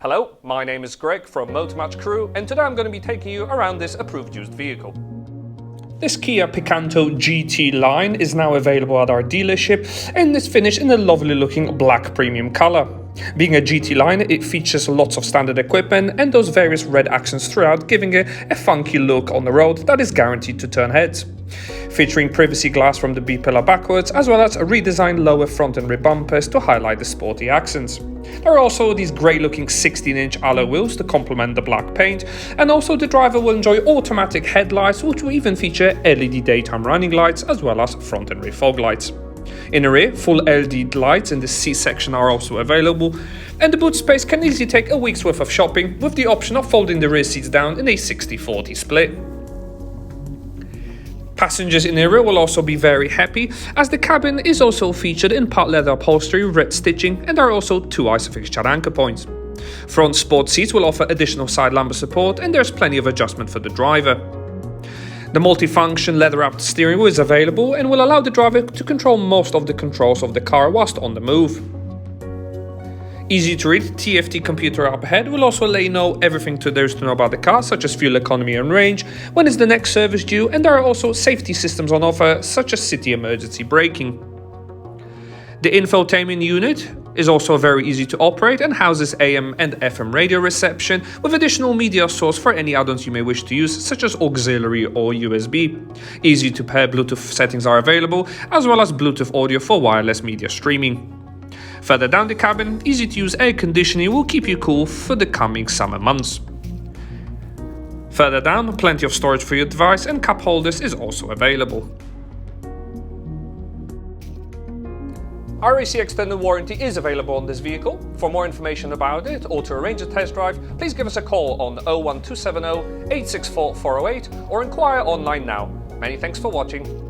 Hello, my name is Greg from Motor Match Crewe, and today I'm going to be taking you around this approved used vehicle. This Kia Picanto GT line is now available at our dealership and is finished in a lovely looking black premium colour. Being a GT line, it features lots of standard equipment and those various red accents throughout, giving it a funky look on the road that is guaranteed to turn heads. Featuring privacy glass from the B-pillar backwards, as well as a redesigned lower front and rear bumpers to highlight the sporty accents. There are also these grey looking 16-inch alloy wheels to complement the black paint, and also the driver will enjoy automatic headlights, which will even feature LED daytime running lights as well as front and rear fog lights. In the rear, full LED lights in the seat section are also available, and the boot space can easily take a week's worth of shopping with the option of folding the rear seats down in a 60-40 split. Passengers in the rear will also be very happy, as the cabin is also featured in part leather upholstery, red stitching, and there are also two Isofix chat anchor points. Front sport seats will offer additional side lumbar support, and there's plenty of adjustment for the driver. The multifunction leather-wrapped steering wheel is available and will allow the driver to control most of the controls of the car whilst on the move. Easy to read TFT computer up ahead will also let you know everything there is to know about the car, such as fuel economy and range, when is the next service due, and there are also safety systems on offer, such as city emergency braking. The infotainment unit is also very easy to operate and houses AM and FM radio reception with additional media source for any add-ons you may wish to use, such as auxiliary or USB. Easy to pair Bluetooth settings are available, as well as Bluetooth audio for wireless media streaming. Further down the cabin, easy to use air conditioning will keep you cool for the coming summer months. Further down, plenty of storage for your device and cup holders is also available. RAC Extended Warranty is available on this vehicle. For more information about it or to arrange a test drive, please give us a call on 01270 864 408 or inquire online now. Many thanks for watching.